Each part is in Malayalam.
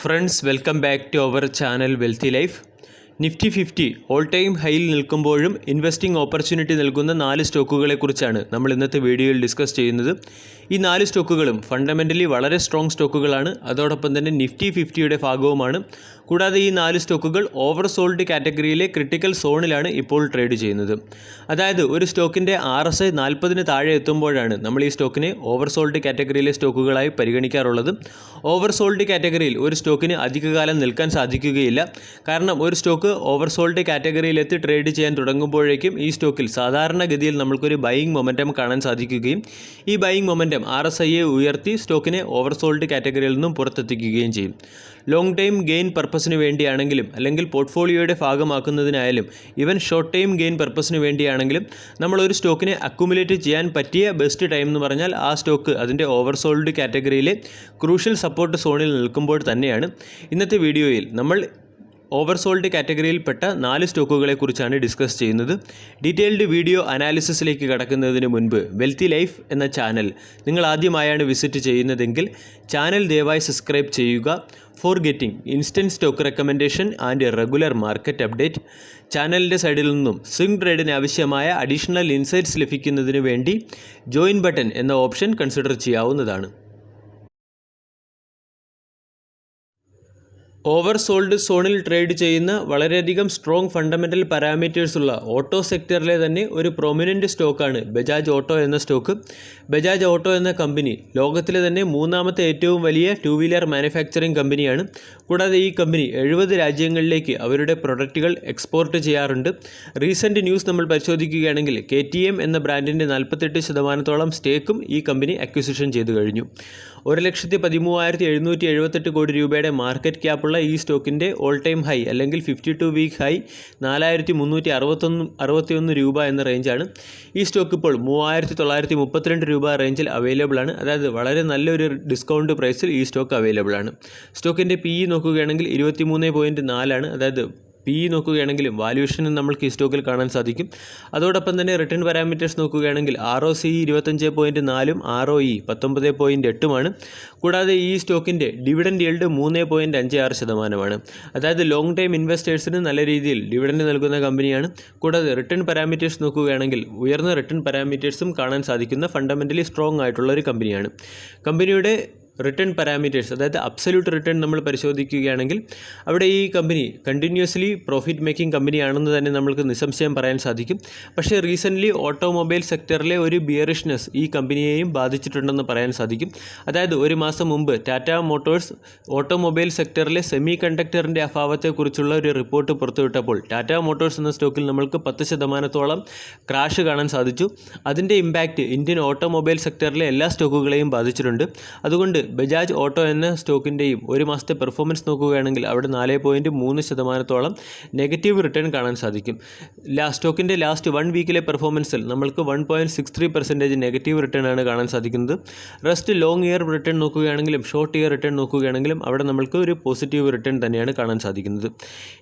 Friends, welcome back to our channel Wealthy Life. Nifty 50 all time ഹൈയിൽ നിൽക്കുമ്പോഴും ഇൻവെസ്റ്റിംഗ് ഓപ്പർച്യൂണിറ്റി നൽകുന്ന 4 സ്റ്റോക്കുകളെക്കുറിച്ചാണ് നമ്മൾ ഇന്നത്തെ വീഡിയോയിൽ ഡിസ്കസ് ചെയ്യുന്നത്. ഈ 4 സ്റ്റോക്കുകളും ഫണ്ടമെൻ്റലി വളരെ സ്ട്രോങ് സ്റ്റോക്കുകളാണ്. അതോടൊപ്പം തന്നെ നിഫ്റ്റി 50യുടെ ഭാഗവുമാണ്. കൂടാതെ ഈ 4 സ്റ്റോക്കുകൾ ഓവർ സോൾഡ് കാറ്റഗറിയിലെ ക്രിട്ടിക്കൽ സോണിലാണ് ഇപ്പോൾ ട്രേഡ് ചെയ്യുന്നത്. അതായത് ഒരു സ്റ്റോക്കിൻ്റെ RSI 40-ന് താഴെ എത്തുമ്പോഴാണ് നമ്മൾ ഈ സ്റ്റോക്കിനെ ഓവർ സോൾഡ് കാറ്റഗറിയിലെ സ്റ്റോക്കുകളായി പരിഗണിക്കാറുള്ളത്. ഓവർ സോൾഡ് കാറ്റഗറിയിൽ ഒരു സ്റ്റോക്കിന് അധികകാലം നിൽക്കാൻ സാധിക്കുകയില്ല. കാരണം ഒരു സ്റ്റോക്ക് ഓവർ സോൾഡ് കാറ്റഗറിയിലെത്തി ട്രേഡ് ചെയ്യാൻ തുടങ്ങുമ്പോഴേക്കും ഈ സ്റ്റോക്കിൽ സാധാരണഗതിയിൽ നമ്മൾക്കൊരു ബൈയിങ് മൊമെൻറ്റം കാണാൻ സാധിക്കുകയും ഈ ബൈയിങ് മൊമെൻറ്റം RSIയെ ഉയർത്തി സ്റ്റോക്കിനെ ഓവർ സോൾഡ് കാറ്റഗറിയിൽ നിന്നും പുറത്തെത്തിക്കുകയും ചെയ്യും. ലോങ് ടൈം ഗെയിൻ പർപ്പസിന് വേണ്ടിയാണെങ്കിലും അല്ലെങ്കിൽ പോർട്ട്ഫോളിയോയുടെ ഭാഗമാക്കുന്നതിനായാലും ഈവൻ ഷോർട്ട് ടൈം ഗെയിൻ പർപ്പസിന് വേണ്ടിയാണെങ്കിലും നമ്മളൊരു സ്റ്റോക്കിനെ അക്യുമുലേറ്റ് ചെയ്യാൻ പറ്റിയ ബെസ്റ്റ് ടൈം എന്ന് പറഞ്ഞാൽ ആ സ്റ്റോക്ക് അതിൻ്റെ ഓവർ സോൾഡ് കാറ്റഗറിയിലെ ക്രൂഷ്യൽ സപ്പോർട്ട് സോണിൽ നിൽക്കുമ്പോൾ തന്നെയാണ്. ഇന്നത്തെ വീഡിയോയിൽ നമ്മൾ ഓവർ സോൾഡ് കാറ്റഗറിയിൽപ്പെട്ട 4 സ്റ്റോക്കുകളെക്കുറിച്ചാണ് ഡിസ്കസ് ചെയ്യുന്നത്. ഡീറ്റെയിൽഡ് വീഡിയോ അനാലിസിസിലേക്ക് കടക്കുന്നതിന് മുൻപ് വെൽത്തി ലൈഫ് എന്ന ചാനൽ നിങ്ങൾ ആദ്യമായാണ് വിസിറ്റ് ചെയ്യുന്നതെങ്കിൽ ചാനൽ ദയവായി സബ്സ്ക്രൈബ് ചെയ്യുക. For getting instant stock recommendation and regular market update, ചാനലിൻ്റെ സൈഡിൽ നിന്നും സ്വിംഗ് ട്രേഡിന് ആവശ്യമായ അഡീഷണൽ ഇൻസൈറ്റ്സ് ലഭിക്കുന്നതിന് വേണ്ടി ജോയിൻ ബട്ടൺ എന്ന ഓപ്ഷൻ കൺസിഡർ ചെയ്യാവുന്നതാണ്. ഓവർ സോൾഡ് സോണിൽ ട്രേഡ് ചെയ്യുന്ന വളരെയധികം സ്ട്രോങ് ഫണ്ടമെൻ്റൽ പാരാമീറ്റേഴ്സ് ഉള്ള ഓട്ടോ സെക്ടറിലെ തന്നെ ഒരു പ്രൊമിനൻ്റ് സ്റ്റോക്കാണ് ബജാജ് ഓട്ടോ എന്ന സ്റ്റോക്ക്. ബജാജ് ഓട്ടോ എന്ന കമ്പനി ലോകത്തിലെ തന്നെ 3ാമത്തെ ഏറ്റവും വലിയ 2 വീലർ മാനുഫാക്ചറിംഗ് കമ്പനിയാണ്. കൂടാതെ ഈ കമ്പനി 70 രാജ്യങ്ങളിലേക്ക് അവരുടെ പ്രൊഡക്റ്റുകൾ എക്സ്പോർട്ട് ചെയ്യാറുണ്ട്. റീസെൻറ്റ് ന്യൂസ് നമ്മൾ പരിശോധിക്കുകയാണെങ്കിൽ KTM എന്ന ബ്രാൻഡിൻ്റെ 48% സ്റ്റേക്കും ഈ കമ്പനി അക്വിസിഷൻ ചെയ്തു കഴിഞ്ഞു. 1,13,778 കോടി രൂപയുടെ മാർക്കറ്റ് ക്യാപ്പുള്ള ഈ സ്റ്റോക്കിൻ്റെ ഓൾ ടൈം ഹൈ അല്ലെങ്കിൽ 52 വീക്ക് ഹൈ 4,361 രൂപ എന്ന റേഞ്ചാണ്. ഈ സ്റ്റോക്ക് ഇപ്പോൾ 3,932 രൂപ റേഞ്ചിൽ അവൈലബിൾ ആണ്. അതായത് വളരെ നല്ലൊരു ഡിസ്കൗണ്ട് പ്രൈസിൽ ഈ സ്റ്റോക്ക് അവൈലബിൾ ആണ്. സ്റ്റോക്കിൻ്റെ PE നോക്കുകയാണെങ്കിൽ 23.4 ആണ്. അതായത് PE നോക്കുകയാണെങ്കിലും വാല്യൂഷനും നമ്മൾക്ക് ഈ സ്റ്റോക്കിൽ കാണാൻ സാധിക്കും. അതോടൊപ്പം തന്നെ റിട്ടേൺ പാരാമീറ്റേഴ്സ് നോക്കുകയാണെങ്കിൽ ROCE 25.4-ഉം ROE 19.8-ഉമാണ്. കൂടാതെ ഈ സ്റ്റോക്കിൻ്റെ ഡിവിഡൻഡ് യിൽഡ് 3.56%. അതായത് ലോങ് ടൈം ഇൻവെസ്റ്റേഴ്സിന് നല്ല രീതിയിൽ ഡിവിഡൻഡ് നൽകുന്ന കമ്പനിയാണ്. കൂടാതെ റിട്ടേൺ പാരാമീറ്റേഴ്സ് നോക്കുകയാണെങ്കിൽ ഉയർന്ന റിട്ടേൺ പാരാമീറ്റേഴ്സും കാണാൻ സാധിക്കുന്ന ഫണ്ടമെൻ്റലി സ്ട്രോങ് ആയിട്ടുള്ള ഒരു കമ്പനിയാണ്. കമ്പനിയുടെ റിട്ടേൺ പാരാമീറ്റേഴ്സ് അതായത് അബ്സല്യൂട്ട് റിട്ടേൺ നമ്മൾ പരിശോധിക്കുകയാണെങ്കിൽ അവിടെ ഈ കമ്പനി കണ്ടിന്യൂസ്ലി പ്രോഫിറ്റ് മേക്കിംഗ് കമ്പനിയാണെന്ന് തന്നെ നമ്മൾക്ക് നിസ്സംശയം പറയാൻ സാധിക്കും. പക്ഷേ റീസെൻ്റ്ലി ഓട്ടോമൊബൈൽ സെക്ടറിലെ ഒരു ബിയറിഷ്നെസ് ഈ കമ്പനിയെയും ബാധിച്ചിട്ടുണ്ടെന്ന് പറയാൻ സാധിക്കും. അതായത് ഒരു മാസം മുമ്പ് ടാറ്റ മോട്ടോഴ്സ് ഓട്ടോമൊബൈൽ സെക്ടറിലെ സെമി കണ്ടക്ടറിൻ്റെ അഭാവത്തെക്കുറിച്ചുള്ള ഒരു റിപ്പോർട്ട് പുറത്തുവിട്ടപ്പോൾ ടാറ്റ മോട്ടോഴ്സ് എന്ന സ്റ്റോക്കിൽ നമ്മൾക്ക് 10% ക്രാഷ് കാണാൻ സാധിച്ചു. അതിൻ്റെ ഇമ്പാക്റ്റ് ഇന്ത്യൻ ഓട്ടോമൊബൈൽ സെക്ടറിലെ എല്ലാ സ്റ്റോക്കുകളെയും ബാധിച്ചിട്ടുണ്ട്. അതുകൊണ്ട് ബജാജ് ഓട്ടോ എന്ന സ്റ്റോക്കിൻ്റെയും ഒരു മാസത്തെ പെർഫോമൻസ് നോക്കുകയാണെങ്കിൽ അവിടെ 4.3% നെഗറ്റീവ് റിട്ടേൺ കാണാൻ സാധിക്കും. സ്റ്റോക്കിൻ്റെ ലാസ്റ്റ് 1 വീക്കിലെ പെർഫോമൻസിൽ നമ്മൾക്ക് 1.63% നെഗറ്റീവ് റിട്ടേൺ ആണ് കാണാൻ സാധിക്കുന്നത്. റെസ്റ്റ് ലോങ് ഇയർ റിട്ടേൺ നോക്കുകയാണെങ്കിലും ഷോർട്ട് ഇയർ റിട്ടേൺ നോക്കുകയാണെങ്കിലും അവിടെ നമ്മൾക്ക് ഒരു പോസിറ്റീവ് റിട്ടേൺ തന്നെയാണ് കാണാൻ സാധിക്കുന്നത്.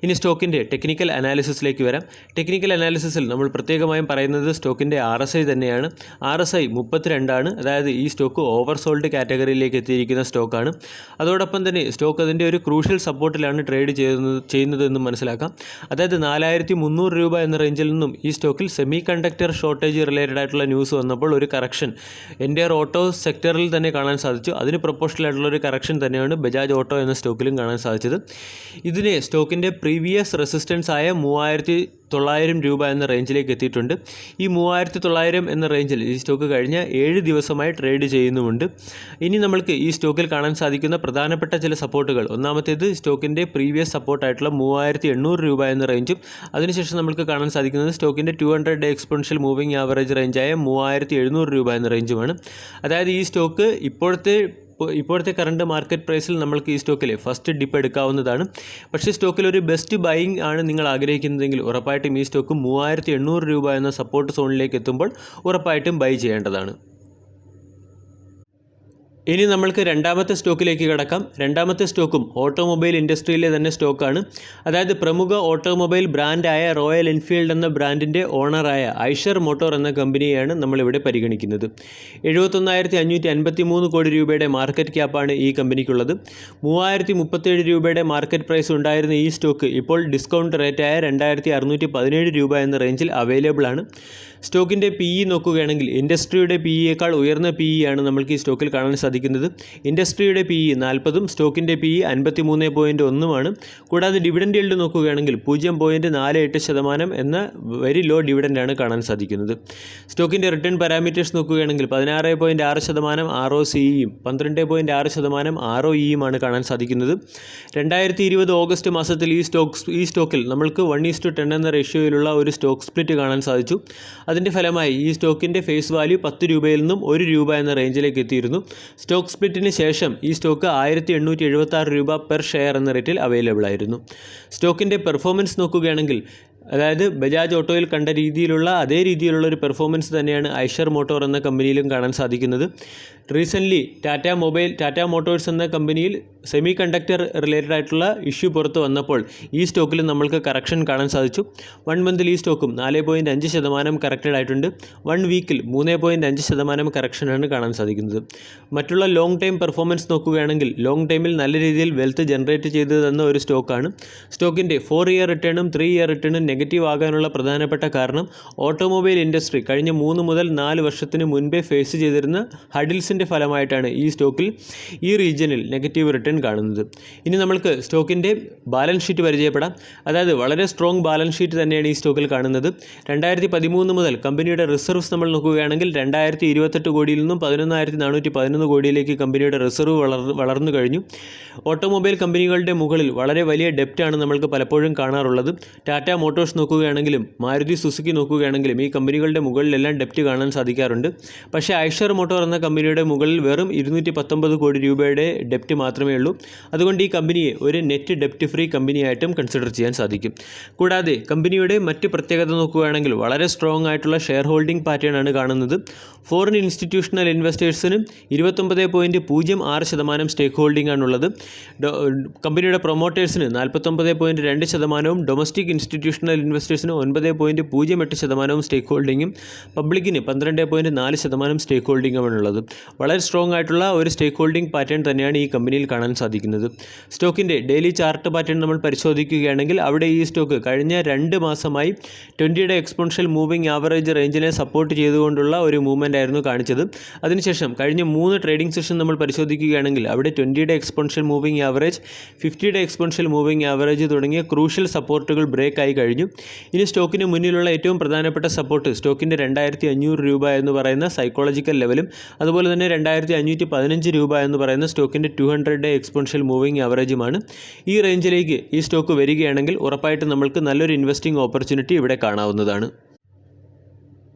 ഇനി സ്റ്റോക്കിൻ്റെ ടെക്നിക്കൽ അനാലിസിസിലേക്ക് വരാം. ടെക്നിക്കൽ അനാലിസിസിൽ നമ്മൾ പ്രത്യേകമായും പറയുന്നത് സ്റ്റോക്കിൻ്റെ RSI തന്നെയാണ്. RSI 32 ആണ്. അതായത് ഈ സ്റ്റോക്ക് ഓവർ സോൾഡ് കാറ്റഗറിയിലേക്ക് എത്തിയിരിക്കുന്ന സ്റ്റോക്കാണ്. അതോടൊപ്പം തന്നെ സ്റ്റോക്ക് അതിൻ്റെ ഒരു ക്രൂഷ്യൽ സപ്പോർട്ടിലാണ് ട്രേഡ് ചെയ്യുന്നതെന്ന് മനസ്സിലാക്കാം. അതായത് 4,300 രൂപ എന്ന റേഞ്ചിൽ നിന്നും ഈ സ്റ്റോക്കിൽ സെമി കണ്ടക്ടർ ഷോർട്ടേജ് റിലേറ്റഡ് ആയിട്ടുള്ള ന്യൂസ് വന്നപ്പോൾ ഒരു കറക്ഷൻ എൻ്റയർ ഓട്ടോ സെക്ടറിൽ തന്നെ കാണാൻ സാധിച്ചു. അതിന് പ്രൊപ്പോഷണൽ ആയിട്ടുള്ള ഒരു കറക്ഷൻ തന്നെയാണ് ബജാജ് ഓട്ടോ എന്ന സ്റ്റോക്കിലും കാണാൻ സാധിച്ചത്. ഇതിനെ സ്റ്റോക്കിൻ്റെ പ്രീവിയസ് റെസിസ്റ്റൻസ് ആയ 3,900 രൂപ എന്ന റേഞ്ചിലേക്ക് എത്തിയിട്ടുണ്ട്. ഈ 3,900 എന്ന റേഞ്ചിൽ ഈ സ്റ്റോക്ക് കഴിഞ്ഞ 7 ദിവസമായി ട്രേഡ് ചെയ്യുന്നുമുണ്ട്. ഇനി നമ്മൾക്ക് ഈ സ്റ്റോക്കിൽ കാണാൻ സാധിക്കുന്ന പ്രധാനപ്പെട്ട ചില സപ്പോർട്ടുകൾ, ഒന്നാമത്തേത് സ്റ്റോക്കിൻ്റെ പ്രീവിയസ് സപ്പോർട്ടായിട്ടുള്ള 3,800 രൂപ എന്ന റേഞ്ചും അതിനുശേഷം നമുക്ക് കാണാൻ സാധിക്കുന്നത് സ്റ്റോക്കിൻ്റെ 200 ഡേ എക്സ്പോണൻഷ്യൽ മൂവിംഗ് ആവറേജ് റേഞ്ചായ 3,700 രൂപ എന്ന റേഞ്ചുമാണ്. അതായത് ഈ സ്റ്റോക്ക് ഇപ്പോഴത്തെ കറണ്ട് മാർക്കറ്റ് പ്രൈസിൽ നമ്മൾക്ക് ഈ സ്റ്റോക്കിൽ ഫസ്റ്റ് ഡിപ്പ് എടുക്കാവുന്നതാണ്. പക്ഷേ സ്റ്റോക്കിൽ ഒരു ബെസ്റ്റ് ബൈയിങ് ആണ് നിങ്ങൾ ആഗ്രഹിക്കുന്നതെങ്കിൽ ഉറപ്പായിട്ടും ഈ സ്റ്റോക്ക് 3,800 രൂപ എന്ന സപ്പോർട്ട് സോണിലേക്ക് എത്തുമ്പോൾ ഉറപ്പായിട്ടും ബൈ ചെയ്യേണ്ടതാണ്. ഇനി നമ്മൾക്ക് രണ്ടാമത്തെ സ്റ്റോക്കിലേക്ക് കടക്കാം. രണ്ടാമത്തെ സ്റ്റോക്കും ഓട്ടോമൊബൈൽ ഇൻഡസ്ട്രിയിലെ തന്നെ സ്റ്റോക്കാണ്. അതായത് പ്രമുഖ ഓട്ടോമൊബൈൽ ബ്രാൻഡായ റോയൽ എൻഫീൽഡ് എന്ന ബ്രാൻഡിൻ്റെ ഓണറായ ഐഷർ മോട്ടോർ എന്ന കമ്പനിയെയാണ് നമ്മളിവിടെ പരിഗണിക്കുന്നത്. 71,553 കോടി രൂപയുടെ മാർക്കറ്റ് ക്യാപ്പാണ് ഈ കമ്പനിക്കുള്ളത്. 3,037 രൂപയുടെ മാർക്കറ്റ് പ്രൈസ് ഉണ്ടായിരുന്ന ഈ സ്റ്റോക്ക് ഇപ്പോൾ ഡിസ്കൗണ്ട് റേറ്റായ 2,617 രൂപ എന്ന റേഞ്ചിൽ അവൈലബിൾ ആണ്. സ്റ്റോക്കിൻ്റെ PE നോക്കുകയാണെങ്കിൽ ഇൻഡസ്ട്രിയുടെ PEയേക്കാൾ ഉയർന്ന PE ആണ് നമ്മൾക്ക് ഈ സ്റ്റോക്കിൽ കാണാൻ സാധിക്കുന്നത്. ഇൻഡസ്ട്രിയുടെ PE 40ഉം സ്റ്റോക്കിൻ്റെ PE 53.1ഉമാണ്. കൂടാതെ ഡിവിഡൻഡ് yield നോക്കുകയാണെങ്കിൽ 0.48% എന്ന വെരി ലോ ഡിവിഡൻഡാണ് കാണാൻ സാധിക്കുന്നത്. സ്റ്റോക്കിൻ്റെ റിട്ടേൺ പാരാമീറ്റേഴ്സ് നോക്കുകയാണെങ്കിൽ 16.6% ROCEയും 12.6% ROEയുമാണ് കാണാൻ സാധിക്കുന്നത്. 2020 ഓഗസ്റ്റ് മാസത്തിൽ ഈ സ്റ്റോക്കിൽ നമ്മൾക്ക് 1:10 എന്ന റേഷ്യോയിലുള്ള ഒരു സ്റ്റോക്ക് സ്പ്ലിറ്റ് കാണാൻ സാധിച്ചു. അതിൻ്റെ ഫലമായി ഈ സ്റ്റോക്കിൻ്റെ ഫേസ് വാല്യൂ 10 രൂപയിൽ നിന്നും 1 രൂപ എന്ന റേഞ്ചിലേക്ക് എത്തിയിരുന്നു. സ്റ്റോക്ക് സ്പ്ലിറ്റിന് ശേഷം ഈ സ്റ്റോക്ക് 1,876 രൂപ പെർ ഷെയർ എന്ന റേറ്റിൽ അവൈലബിൾ ആയിരുന്നു. സ്റ്റോക്കിൻ്റെ പെർഫോമൻസ് നോക്കുകയാണെങ്കിൽ അതായത് ബജാജ് ഓട്ടോയിൽ കണ്ട രീതിയിലുള്ള അതേ രീതിയിലുള്ള ഒരു പെർഫോമൻസ് തന്നെയാണ് ഐഷർ മോട്ടോർ എന്ന കമ്പനിയിലും കാണാൻ സാധിക്കുന്നത്. റീസെൻ്റ്ലി ടാറ്റ മോട്ടോഴ്സ് എന്ന കമ്പനിയിൽ സെമി കണ്ടക്ടർ റിലേറ്റഡ് ആയിട്ടുള്ള ഇഷ്യൂ പുറത്ത് വന്നപ്പോൾ ഈ സ്റ്റോക്കിൽ നമ്മൾക്ക് കറക്ഷൻ കാണാൻ സാധിച്ചു. 1 മന്തിൽ ഈ സ്റ്റോക്കും 4.5% കറക്റ്റഡ് ആയിട്ടുണ്ട്. 1 വീക്കിൽ 3.5% കറക്ഷനാണ് കാണാൻ സാധിക്കുന്നത്. മറ്റുള്ള ലോങ് ടൈം പെർഫോമൻസ് നോക്കുകയാണെങ്കിൽ ലോങ് ടൈമിൽ നല്ല രീതിയിൽ വെൽത്ത് ജനറേറ്റ് ചെയ്തു തന്ന ഒരു സ്റ്റോക്കാണ്. സ്റ്റോക്കിൻ്റെ 4 ഇയർ റിട്ടേണും 3 ഇയർ റിട്ടേണും നെഗറ്റീവ് ആകാനുള്ള പ്രധാനപ്പെട്ട കാരണം ഓട്ടോമൊബൈൽ ഇൻഡസ്ട്രി കഴിഞ്ഞ 3 മുതൽ 4 വർഷത്തിന് മുൻപേ ഫേസ് ചെയ്തിരുന്ന ഹഡിൽസിൻ്റെ ഫലമായിട്ടാണ് ഈ സ്റ്റോക്കിൽ ഈ റീജിയനിൽ നെഗറ്റീവ് റിട്ടേൺ കാണുന്നത്. ഇനി നമ്മൾക്ക് സ്റ്റോക്കിൻ്റെ ബാലൻസ് ഷീറ്റ് പരിചയപ്പെടാം. അതായത് വളരെ സ്ട്രോങ് ബാലൻസ് ഷീറ്റ് തന്നെയാണ് ഈ സ്റ്റോക്കിൽ കാണുന്നത്. 2013 മുതൽ കമ്പനിയുടെ റിസർവ്സ് നമ്മൾ നോക്കുകയാണെങ്കിൽ 2,028 കോടിയിൽ നിന്നും 11,411 കോടിയിലേക്ക് കമ്പനിയുടെ റിസർവ് വളർന്നു കഴിഞ്ഞു. ഓട്ടോമൊബൈൽ കമ്പനികളുടെ മുകളിൽ വളരെ വലിയ ഡെപ്റ്റാണ് നമ്മൾക്ക് പലപ്പോഴും കാണാറുള്ളത്. ടാറ്റ മോട്ടോഴ്സ് നോക്കുകയാണെങ്കിലും മാരുതി സുസുക്കി നോക്കുകയാണെങ്കിലും ഈ കമ്പനികളുടെ മുകളിലെല്ലാം ഡെപ്റ്റ് കാണാൻ സാധിക്കാറുണ്ട്. പക്ഷേ ഐഷർ മോട്ടോർ എന്ന കമ്പനിയുടെ മുകളിൽ വെറും 219 കോടി രൂപയുടെ ഡെപ്റ്റ് മാത്രമേ ഉള്ളൂ. അതുകൊണ്ട് ഈ കമ്പനിയെ ഒരു നെറ്റ് ഡെപ്റ്റ് ഫ്രീ കമ്പനിയായിട്ടും കൺസിഡർ ചെയ്യാൻ സാധിക്കും. കൂടാതെ കമ്പനിയുടെ മറ്റ് പ്രത്യേകത നോക്കുകയാണെങ്കിൽ വളരെ സ്ട്രോങ് ആയിട്ടുള്ള ഷെയർ ഹോൾഡിംഗ് പാറ്റേൺ ആണ് കാണുന്നത്. ഫോറിൻ ഇൻസ്റ്റിറ്റ്യൂഷണൽ ഇൻവെസ്റ്റേഴ്സിന് 29.06% സ്റ്റേക്ക് ഹോൾഡിംഗ് ആണുള്ളത്. കമ്പനിയുടെ പ്രൊമോട്ടേഴ്സിന് 49.2%, ഡൊമസ്റ്റിക് ഇൻസ്റ്റിറ്റ്യൂഷണൽ ഇൻവെസ്റ്റേഴ്സിന് 9.08% സ്റ്റേക്ക് ഹോൾഡിങ്ങും പബ്ലിക്കിന് 12.4% സ്റ്റേക്ക് ഹോൾഡിങ്ങുമാണുള്ളത്. വളരെ സ്ട്രോങ് ആയിട്ടുള്ള ഒരു സ്റ്റേക്ക് ഹോൾഡിംഗ് പാറ്റേൺ തന്നെയാണ് ഈ കമ്പനിയിൽ കാണാൻ സാധിക്കുന്നത്. സ്റ്റോക്കിൻ്റെ ഡെയിലി ചാർട്ട് പാറ്റേൺ നമ്മൾ പരിശോധിക്കുകയാണെങ്കിൽ അവിടെ ഈ സ്റ്റോക്ക് കഴിഞ്ഞ 2 മാസമായി 20-യുടെ എക്സ്പോണൻഷ്യൽ മൂവിംഗ് ആവറേജ് റേഞ്ചിനെ സപ്പോർട്ട് ചെയ്തുകൊണ്ടുള്ള ഒരു മൂവ്മെൻ്റ് ആയിരുന്നു കാണിച്ചത്. അതിനുശേഷം കഴിഞ്ഞ 3 ട്രേഡിംഗ് സെഷൻ നമ്മൾ പരിശോധിക്കുകയാണെങ്കിൽ അവിടെ 20-യുടെ എക്സ്പോണൻഷ്യൽ മൂവിംഗ് ആവറേജ്, 50-യുടെ എക്സ്പോണൻഷ്യൽ മൂവിംഗ് ആവറേജ് തുടങ്ങിയ ക്രൂഷ്യൽ സപ്പോർട്ടുകൾ ബ്രേക്ക് ആയി കഴിഞ്ഞു. ഇനി സ്റ്റോക്കിന് മുന്നിലുള്ള ഏറ്റവും പ്രധാനപ്പെട്ട സപ്പോർട്ട് സ്റ്റോക്കിൻ്റെ 2,500 രൂപ എന്ന് പറയുന്ന സൈക്കോളജിക്കൽ ലെവലും അതുപോലെ തന്നെ 2,515 രൂപ എന്ന് പറയുന്ന സ്റ്റോക്കിൻ്റെ 200-ഡേ എക്സ്പോണൻഷ്യൽ മൂവിംഗ് ആവറേജുമാണ്. ഈ റേഞ്ചിലേക്ക് ഈ സ്റ്റോക്ക് വരികയാണെങ്കിൽ ഉറപ്പായിട്ടും നമ്മൾക്ക് നല്ലൊരു ഇൻവെസ്റ്റിംഗ് ഓപ്പർച്യൂണിറ്റി ഇവിടെ കാണാവുന്നതാണ്.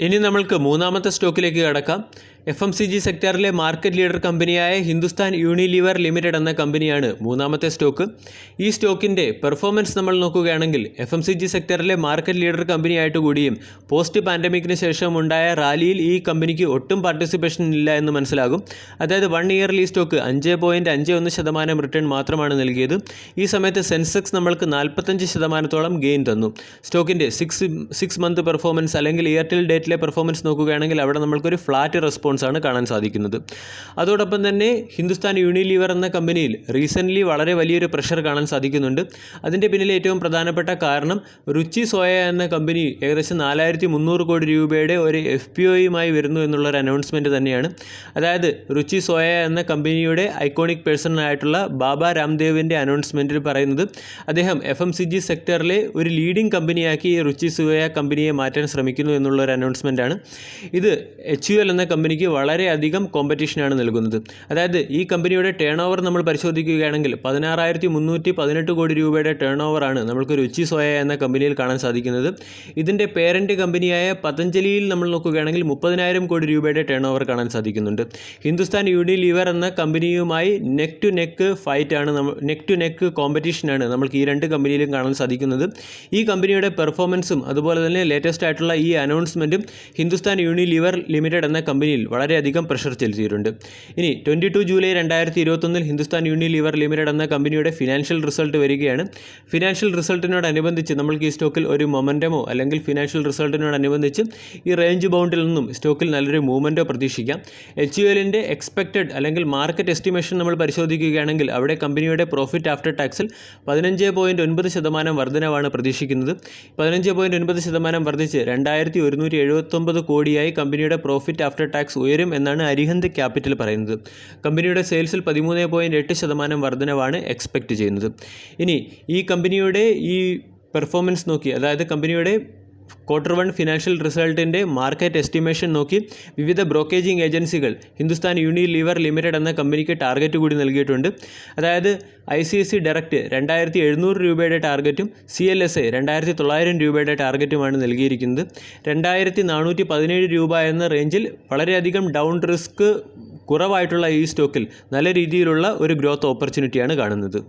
ഇനി നമ്മൾക്ക് മൂന്നാമത്തെ സ്റ്റോക്കിലേക്ക് കടക്കാം. FMCG സെക്ടറിലെ മാർക്കറ്റ് ലീഡർ കമ്പനിയായ ഹിന്ദുസ്ഥാൻ യൂണിലിവർ ലിമിറ്റഡ് എന്ന കമ്പനിയാണ് മൂന്നാമത്തെ സ്റ്റോക്ക്. ഈ സ്റ്റോക്കിൻ്റെ പെർഫോമൻസ് നമ്മൾ നോക്കുകയാണെങ്കിൽ FMCG സെക്ടറിലെ മാർക്കറ്റ് ലീഡർ കമ്പനിയായിട്ട് കൂടിയും പോസ്റ്റ് പാൻഡമിക്കിന് ശേഷം ഉണ്ടായ റാലിയിൽ ഈ കമ്പനിക്ക് ഒട്ടും പാർട്ടിസിപ്പേഷൻ ഇല്ല എന്ന് മനസ്സിലാകും. അതായത് 1 ഇയറിൽ ഈ സ്റ്റോക്ക് 5.51% റിട്ടേൺ മാത്രമാണ് നൽകിയത്. ഈ സമയത്ത് സെൻസെക്സ് നമ്മൾക്ക് 45%-ഓളം ഗെയിൻ തന്നു. സ്റ്റോക്കിൻ്റെ 6 മന്ത് പെർഫോമൻസ് അല്ലെങ്കിൽ ഇയർ ടിൽ ഡേറ്റിലെ പെർഫോമൻസ് നോക്കുകയാണെങ്കിൽ അവിടെ നമ്മൾക്കൊരു ഫ്ലാറ്റ് റെസ്പോൺസ് ആണ് കാണാൻ സാധിക്കുന്നത്. അതോടൊപ്പം തന്നെ ഹിന്ദുസ്ഥാൻ യൂണിലിവർ എന്ന കമ്പനിയിൽ റീസെൻ്റ്ലി വളരെ വലിയൊരു പ്രഷർ കാണാൻ സാധിക്കുന്നുണ്ട്. അതിൻ്റെ പിന്നിലെ ഏറ്റവും പ്രധാനപ്പെട്ട കാരണം രുചി സോയ എന്ന കമ്പനി ഏകദേശം 4,300 കോടി രൂപയുടെ ഒരു FPOയുമായി വരുന്നു എന്നുള്ളൊരു അനൗൺസ്മെൻറ്റ് തന്നെയാണ്. അതായത് രുചി സോയ എന്ന കമ്പനിയുടെ ഐക്കോണിക് പേഴ്സൺ ആയിട്ടുള്ള ബാബ രാംദേവിൻ്റെ അനൗൺസ്മെൻറ്റിൽ പറയുന്നത് അദ്ദേഹം FMCG സെക്ടറിലെ ഒരു ലീഡിംഗ് കമ്പനിയാക്കി രുചി സോയ കമ്പനിയെ മാറ്റാൻ ശ്രമിക്കുന്നു എന്നുള്ളൊരു അനൗൺസ്മെൻറ്റാണ്. ഇത് HUL എന്ന കമ്പനിക്ക് വളരെയധികം കോമ്പറ്റീഷനാണ് നൽകുന്നത്. അതായത് ഈ കമ്പനിയുടെ ടേൺ ഓവർ നമ്മൾ പരിശോധിക്കുകയാണെങ്കിൽ 16,318 കോടി രൂപയുടെ ടേൺ ഓവറാണ് നമ്മൾക്ക് രുചി സോയ എന്ന കമ്പനിയിൽ കാണാൻ സാധിക്കുന്നത്. ഇതിൻ്റെ പേരൻറ്റ് കമ്പനിയായ പതഞ്ജലിയിൽ നമ്മൾ നോക്കുകയാണെങ്കിൽ 30,000 കോടി രൂപയുടെ ടേൺ ഓവർ കാണാൻ സാധിക്കുന്നുണ്ട്. ഹിന്ദുസ്ഥാൻ യൂണിലിവർ എന്ന കമ്പനിയുമായി നെക്ക് ടു നെക്ക് കോമ്പറ്റീഷനാണ് നമ്മൾക്ക് ഈ 2 കമ്പനിയിലും കാണാൻ സാധിക്കുന്നത്. ഈ കമ്പനിയുടെ പെർഫോമൻസും അതുപോലെ തന്നെ ലേറ്റസ്റ്റ് ആയിട്ടുള്ള ഈ അനൗൺസ്മെൻറ്റും ഹിന്ദുസ്ഥാൻ യൂണിലിവർ ലിമിറ്റഡ് എന്ന കമ്പനിയിൽ വളരെയധികം പ്രഷർ ചെലുത്തിയിട്ടുണ്ട്. ഇനി 22 ജൂലൈ 2021 ഹിന്ദുസ്ഥാൻ യൂണിലിവർ ലിമിറ്റഡ് എന്ന കമ്പനിയുടെ ഫിനാൻഷ്യൽ റിസൾട്ട് വരികയാണ്. ഫിനാൻഷ്യൽ റിസൾട്ടിനോടനുബന്ധിച്ച് നമ്മൾക്ക് ഈ സ്റ്റോക്കിൽ ഒരു മൊമെൻറ്റമോ അല്ലെങ്കിൽ ഫിനാൻഷ്യൽ റിസൾട്ടിനോടനുബന്ധിച്ച് ഈ റേഞ്ച് ബൗണ്ടിൽ നിന്നും സ്റ്റോക്കിൽ നല്ലൊരു മൂവ്മെൻറ്റോ പ്രതീക്ഷിക്കാം. HULൻ്റെ എക്സ്പെക്റ്റഡ് അല്ലെങ്കിൽ മാർക്കറ്റ് എസ്റ്റിമേഷൻ നമ്മൾ പരിശോധിക്കുകയാണെങ്കിൽ അവിടെ കമ്പനിയുടെ പ്രോഫിറ്റ് ആഫ്റ്റർ ടാക്സിൽ 15.9% വർധനവാണ് പ്രതീക്ഷിക്കുന്നത്. 15.9% വർദ്ധിച്ച് 2179 കോടിയായി കമ്പനിയുടെ പ്രോഫിറ്റ് ആഫ്റ്റർ ടാക്സ് ഉയരും എന്നാണ് അരിഹന്ത് ക്യാപിറ്റൽ പറയുന്നത്. കമ്പനിയുടെ സെയിൽസിൽ 13.8% വർധനവാണ് എക്സ്പെക്റ്റ് ചെയ്യുന്നത്. ഇനി ഈ കമ്പനിയുടെ ഈ പെർഫോമൻസ് നോക്കി, അതായത് കമ്പനിയുടെ Q1 ഫിനാൻഷ്യൽ റിസൾട്ടിൻ്റെ മാർക്കറ്റ് എസ്റ്റിമേഷൻ നോക്കി വിവിധ ബ്രോക്കേജിംഗ് ഏജൻസികൾ ഹിന്ദുസ്ഥാൻ യൂണിലിവർ ലിമിറ്റഡ് എന്ന കമ്പനിക്ക് ടാർഗറ്റ് കൂടി നൽകിയിട്ടുണ്ട്. അതായത് ICIC ഡയറക്റ്റ് 2700 രൂപയുടെ ടാർഗറ്റും CLSA 2900 രൂപയുടെ ടാർഗറ്റുമാണ് നൽകിയിരിക്കുന്നത്. 2417 രൂപ എന്ന റേഞ്ചിൽ വളരെയധികം ഡൗൺ റിസ്ക് കുറവായിട്ടുള്ള ഈ സ്റ്റോക്കിൽ നല്ല രീതിയിലുള്ള ഒരു ഗ്രോത്ത് ഓപ്പർച്യൂണിറ്റിയാണ് കാണുന്നത്.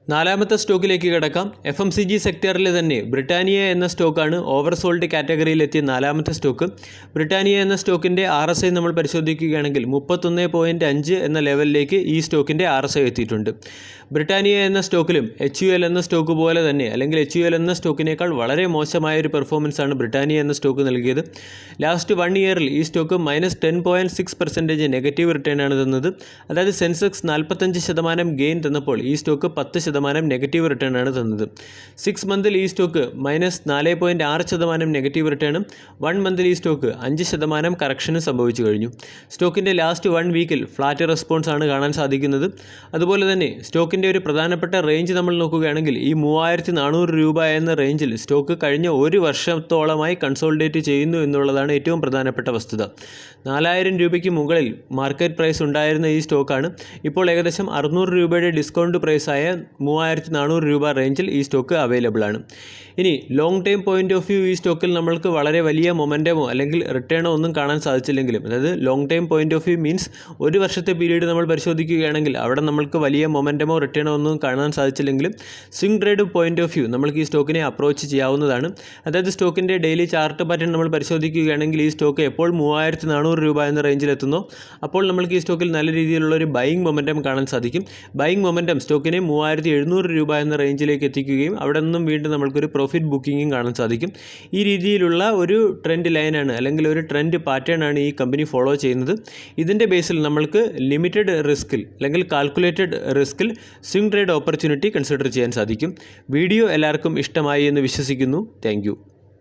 നാലാമത്തെ സ്റ്റോക്കിലേക്ക് കിടക്കാം. FMCG സെക്ടറിൽ തന്നെ ബ്രിട്ടാനിയ എന്ന സ്റ്റോക്കാണ് ഓവർസോൾഡ് കാറ്റഗറിയിലെത്തിയ നാലാമത്തെ സ്റ്റോക്ക്. ബ്രിട്ടാനിയ എന്ന സ്റ്റോക്കിൻ്റെ RSI നമ്മൾ പരിശോധിക്കുകയാണെങ്കിൽ 31.5 എന്ന ലെവലിലേക്ക് ഈ സ്റ്റോക്കിൻ്റെ RSI എത്തിയിട്ടുണ്ട്. ബ്രിട്ടാനിയ എന്ന സ്റ്റോക്കിലും HUL എന്ന സ്റ്റോക്ക് പോലെ തന്നെ അല്ലെങ്കിൽ HUL എന്ന സ്റ്റോക്കിനേക്കാൾ വളരെ മോശമായൊരു പെർഫോമൻസ് ആണ് ബ്രിട്ടാനിയ എന്ന സ്റ്റോക്ക് നൽകിയത്. ലാസ്റ്റ് 1 ഇയറിൽ ഈ സ്റ്റോക്ക് -10.6% നെഗറ്റീവ് റിട്ടേൺ ആണ് തന്നത്. അതായത് സെൻസെക്സ് 45% ഗെയിൻ തന്നപ്പോൾ ഈ സ്റ്റോക്ക് 10% നെഗറ്റീവ് റിട്ടേൺ ആണ് തന്നത്. 6 മന്തിൽ ഈ സ്റ്റോക്ക് -4.6% നെഗറ്റീവ് റിട്ടേണും 1 മന്തിൽ ഈ സ്റ്റോക്ക് 5% കറക്ഷനും സംഭവിച്ചു കഴിഞ്ഞു. സ്റ്റോക്കിൻ്റെ ലാസ്റ്റ് 1 വീക്കിൽ ഫ്ലാറ്റ് റെസ്പോൺസ് ആണ് കാണാൻ സാധിക്കുന്നത്. അതുപോലെ തന്നെ സ്റ്റോക്കിൻ്റെ ഒരു പ്രധാനപ്പെട്ട റേഞ്ച് നമ്മൾ നോക്കുകയാണെങ്കിൽ ഈ 3400 രൂപ എന്ന റേഞ്ചിൽ സ്റ്റോക്ക് കഴിഞ്ഞ ഒരു വർഷത്തോളമായി കൺസോളിഡേറ്റ് ചെയ്യുന്നു എന്നുള്ളതാണ് ഏറ്റവും പ്രധാനപ്പെട്ട വസ്തുത. 4000 രൂപയ്ക്ക് മുകളിൽ മാർക്കറ്റ് പ്രൈസ് ഉണ്ടായിരുന്ന ഈ സ്റ്റോക്കാണ് ഇപ്പോൾ ഏകദേശം 600 രൂപയുടെ ഡിസ്കൗണ്ട് പ്രൈസായ 3400 രൂപ റേഞ്ചിൽ ഈ സ്റ്റോക്ക് അവൈലബിൾ ആണ്. ഇനി long time point of view ഈ സ്റ്റോക്കിൽ നമ്മൾക്ക് വളരെ വലിയ മൊമെൻറ്റമോ അല്ലെങ്കിൽ റിട്ടേണോ ഒന്നും കാണാൻ സാധിച്ചില്ലെങ്കിലും, അതായത് long time point of view means ഒരു വർഷത്തെ പീരീഡ് നമ്മൾ പരിശോധിക്കുകയാണെങ്കിൽ അവിടെ നമ്മൾക്ക് വലിയ മൊമെൻറ്റമോ റിട്ടേണോ ഒന്നും കാണാൻ സാധിച്ചില്ലെങ്കിലും swing trade point of view നമ്മൾക്ക് ഈ സ്റ്റോക്കിനെ അപ്രോച്ച് ചെയ്യാവുന്നതാണ്. അതായത് സ്റ്റോക്കിൻ്റെ ഡെയിലി ചാർട്ട് പാറ്റേൺ നമ്മൾ പരിശോധിക്കുകയാണെങ്കിൽ ഈ സ്റ്റോക്ക് എപ്പോൾ 3400 രൂപ എന്ന റേഞ്ചിലെത്തുന്നോ അപ്പോൾ നമ്മൾക്ക് ഈ സ്റ്റോക്കിൽ നല്ല രീതിയിലുള്ള ഒരു ബൈയിങ് മൊമെൻറ്റം കാണാൻ സാധിക്കും. ബൈയിങ് മൊമെൻറ്റം സ്റ്റോക്കിനെ 3700 രൂപ എന്ന റേഞ്ചിലേക്ക് എത്തിക്കുകയും അവിടെ നിന്നും വീണ്ടും നമ്മൾക്കൊരു പ്രോഫിറ്റ് ബുക്കിങ്ങും കാണാൻ സാധിക്കും. ഈ രീതിയിലുള്ള ഒരു ട്രെൻഡ് ലൈനാണ് അല്ലെങ്കിൽ ഒരു ട്രെൻഡ് പാറ്റേൺ ആണ് ഈ കമ്പനി ഫോളോ ചെയ്യുന്നത്. ഇതിൻ്റെ ബേസിൽ നമ്മൾക്ക് ലിമിറ്റഡ് റിസ്കിൽ അല്ലെങ്കിൽ കാൽക്കുലേറ്റഡ് റിസ്കിൽ സ്വിംഗ് ട്രേഡ് ഓപ്പർച്യൂണിറ്റി കൺസിഡർ ചെയ്യാൻ സാധിക്കും. വീഡിയോ എല്ലാവർക്കും ഇഷ്ടമായി എന്ന് വിശ്വസിക്കുന്നു. താങ്ക്